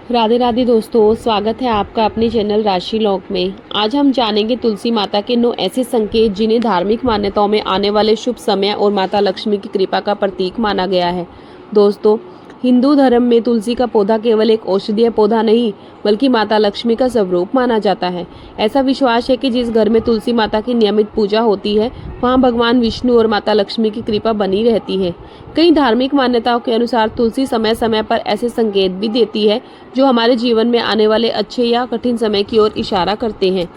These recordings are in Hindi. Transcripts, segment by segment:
राधे राधे दोस्तों, स्वागत है आपका अपने चैनल राशि लॉग में। आज हम जानेंगे तुलसी माता के 9 ऐसे संकेत जिन्हें धार्मिक मान्यताओं में आने वाले शुभ समय और माता लक्ष्मी की कृपा का प्रतीक माना गया है। दोस्तों, हिंदू धर्म में तुलसी का पौधा केवल एक औषधीय पौधा नहीं बल्कि माता लक्ष्मी का स्वरूप माना जाता है। ऐसा विश्वास है कि जिस घर में तुलसी माता की नियमित पूजा होती है वहाँ भगवान विष्णु और माता लक्ष्मी की कृपा बनी रहती है। कई धार्मिक मान्यताओं के अनुसार तुलसी समय समय पर ऐसे संकेत भी देती है जो हमारे जीवन में आने वाले अच्छे या कठिन समय की ओर इशारा करते हैं।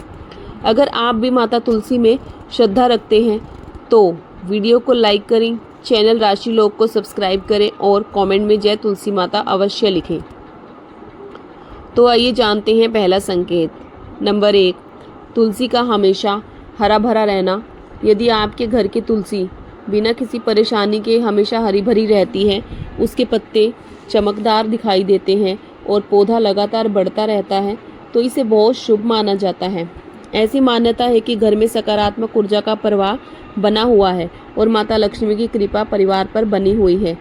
अगर आप भी माता तुलसी में श्रद्धा रखते हैं तो वीडियो को लाइक करें, चैनल राशि लोग को सब्सक्राइब करें और कमेंट में जय तुलसी माता अवश्य लिखें। तो आइए जानते हैं पहला संकेत। नंबर 1, तुलसी का हमेशा हरा भरा रहना। यदि आपके घर की तुलसी बिना किसी परेशानी के हमेशा हरी भरी रहती है, उसके पत्ते चमकदार दिखाई देते हैं और पौधा लगातार बढ़ता रहता है, तो इसे बहुत शुभ माना जाता है। ऐसी मान्यता है कि घर में सकारात्मक ऊर्जा का प्रवाह बना हुआ है और माता लक्ष्मी की कृपा परिवार पर बनी हुई है।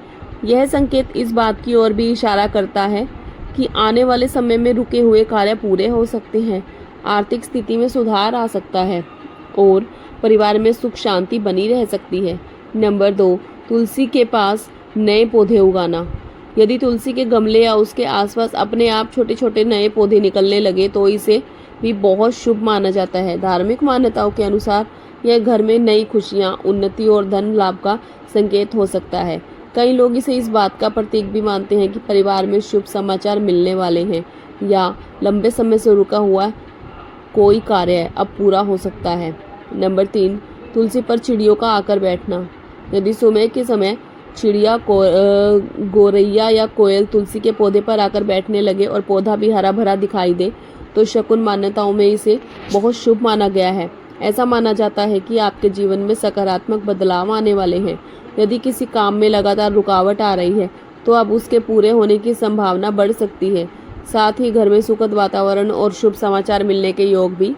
यह संकेत इस बात की ओर भी इशारा करता है कि आने वाले समय में रुके हुए कार्य पूरे हो सकते हैं, आर्थिक स्थिति में सुधार आ सकता है और परिवार में सुख शांति बनी रह सकती है। नंबर 2, तुलसी के पास नए पौधे उगाना। यदि तुलसी के गमले या उसके आसपास अपने आप छोटे छोटे नए पौधे निकलने लगे तो इसे भी बहुत शुभ माना जाता है। धार्मिक मान्यताओं के अनुसार यह घर में नई खुशियां, उन्नति और धन लाभ का संकेत हो सकता है। कई लोग इसे इस बात का प्रतीक भी मानते हैं कि परिवार में शुभ समाचार मिलने वाले हैं या लंबे समय से रुका हुआ कोई कार्य अब पूरा हो सकता है। नंबर 3, तुलसी पर चिड़ियों का आकर बैठना। यदि सुबह के समय चिड़िया गोरैया या कोयल तुलसी के पौधे पर आकर बैठने लगे और पौधा भी हरा भरा दिखाई दे तो शकुन मान्यताओं में इसे बहुत शुभ माना गया है। ऐसा माना जाता है कि आपके जीवन में सकारात्मक बदलाव आने वाले हैं। यदि किसी काम में लगातार रुकावट आ रही है तो अब उसके पूरे होने की संभावना बढ़ सकती है। साथ ही घर में सुखद वातावरण और शुभ समाचार मिलने के योग भी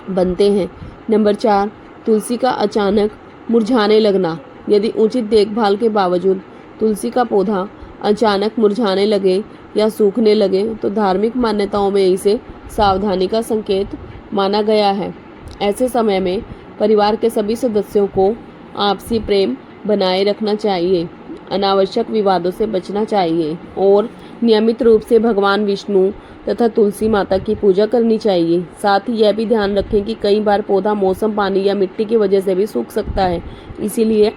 बनते हैं। नंबर 4, तुलसी का अचानक मुरझाने लगना। यदि उचित देखभाल के बावजूद तुलसी का पौधा अचानक मुरझाने लगे या सूखने लगे तो धार्मिक मान्यताओं में इसे सावधानी का संकेत माना गया है। ऐसे समय में परिवार के सभी सदस्यों को आपसी प्रेम बनाए रखना चाहिए, अनावश्यक विवादों से बचना चाहिए और नियमित रूप से भगवान विष्णु तथा तुलसी माता की पूजा करनी चाहिए। साथ ही यह भी ध्यान रखें कि कई बार पौधा मौसम, पानी या मिट्टी की वजह से भी सूख सकता है, इसीलिए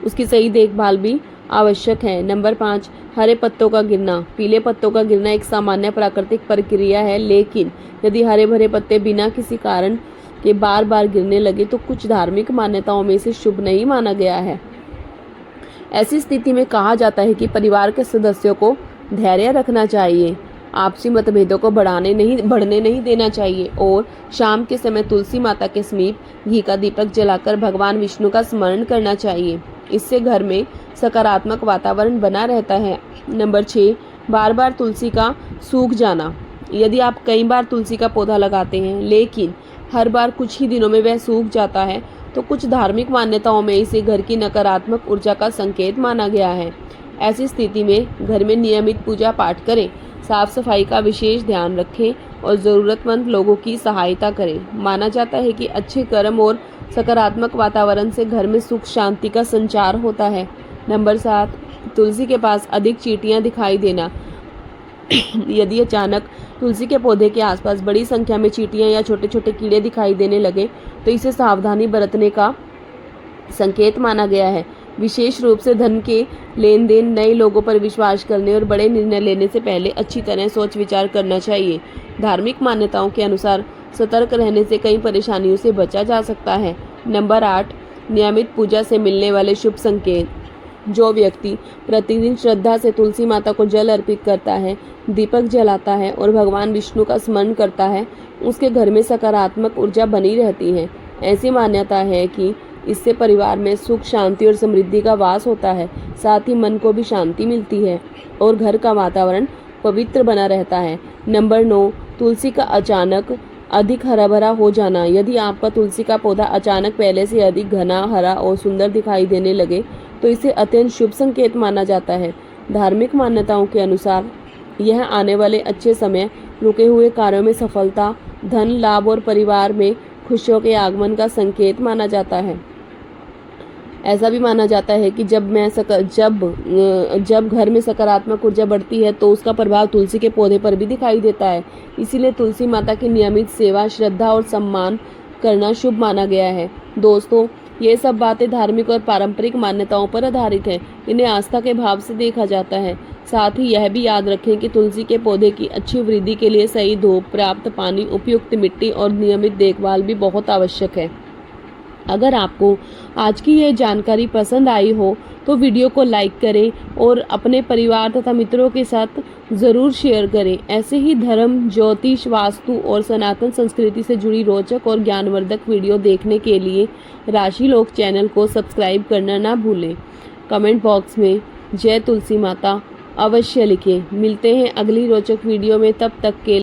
उसकी सही देखभाल भी आवश्यक है। नंबर 5, हरे पत्तों का गिरना। पीले पत्तों का गिरना एक सामान्य प्राकृतिक प्रक्रिया है, लेकिन यदि हरे भरे पत्ते बिना किसी कारण के बार बार गिरने लगे तो कुछ धार्मिक मान्यताओं में इसे शुभ नहीं माना गया है। ऐसी स्थिति में कहा जाता है कि परिवार के सदस्यों को धैर्य रखना चाहिए, आपसी मतभेदों को बढ़ने नहीं देना चाहिए और शाम के समय तुलसी माता के समीप घी का दीपक जलाकर भगवान विष्णु का स्मरण करना चाहिए। इससे घर में सकारात्मक वातावरण बना रहता है। नंबर 6, बार बार तुलसी का सूख जाना। यदि आप कई बार तुलसी का पौधा लगाते हैं लेकिन हर बार कुछ ही दिनों में वह सूख जाता है तो कुछ धार्मिक मान्यताओं में इसे घर की नकारात्मक ऊर्जा का संकेत माना गया है। ऐसी स्थिति में घर में नियमित पूजा पाठ करें, साफ सफाई का विशेष ध्यान रखें और ज़रूरतमंद लोगों की सहायता करें। माना जाता है कि अच्छे कर्म और सकारात्मक वातावरण से घर में सुख शांति का संचार होता है। नंबर 7, तुलसी के पास अधिक चींटियां दिखाई देना। यदि अचानक तुलसी के पौधे के आसपास बड़ी संख्या में चींटियां या छोटे छोटे कीड़े दिखाई देने लगे तो इसे सावधानी बरतने का संकेत माना गया है। विशेष रूप से धन के लेन देन, नए लोगों पर विश्वास करने और बड़े निर्णय लेने से पहले अच्छी तरह सोच विचार करना चाहिए। धार्मिक मान्यताओं के अनुसार सतर्क रहने से कई परेशानियों से बचा जा सकता है। नंबर 8, नियमित पूजा से मिलने वाले शुभ संकेत। जो व्यक्ति प्रतिदिन श्रद्धा से तुलसी माता को जल अर्पित करता है, दीपक जलाता है और भगवान विष्णु का स्मरण करता है, उसके घर में सकारात्मक ऊर्जा बनी रहती है। ऐसी मान्यता है कि इससे परिवार में सुख, शांति और समृद्धि का वास होता है। साथ ही मन को भी शांति मिलती है और घर का वातावरण पवित्र बना रहता है। नंबर 9, तुलसी का अचानक अधिक हरा भरा हो जाना। यदि आपका तुलसी का पौधा अचानक पहले से अधिक घना, हरा और सुंदर दिखाई देने लगे तो इसे अत्यंत शुभ संकेत माना जाता है। धार्मिक मान्यताओं के अनुसार यह आने वाले अच्छे समय, रुके हुए कार्यों में सफलता, धन लाभ और परिवार में खुशियों के आगमन का संकेत माना जाता है। ऐसा भी माना जाता है कि जब घर में सकारात्मक ऊर्जा बढ़ती है तो उसका प्रभाव तुलसी के पौधे पर भी दिखाई देता है। इसीलिए तुलसी माता की नियमित सेवा, श्रद्धा और सम्मान करना शुभ माना गया है। दोस्तों, ये सब बातें धार्मिक और पारंपरिक मान्यताओं पर आधारित हैं। इन्हें आस्था के भाव से देखा जाता है। साथ ही यह भी याद रखें कि तुलसी के पौधे की अच्छी वृद्धि के लिए सही धूप, पर्याप्त पानी, उपयुक्त मिट्टी और नियमित देखभाल भी बहुत आवश्यक है। अगर आपको आज की यह जानकारी पसंद आई हो तो वीडियो को लाइक करें और अपने परिवार तथा मित्रों के साथ ज़रूर शेयर करें। ऐसे ही धर्म, ज्योतिष, वास्तु और सनातन संस्कृति से जुड़ी रोचक और ज्ञानवर्धक वीडियो देखने के लिए राशि लोक चैनल को सब्सक्राइब करना ना भूलें। कमेंट बॉक्स में जय तुलसी माता अवश्य लिखें। मिलते हैं अगली रोचक वीडियो में, तब तक के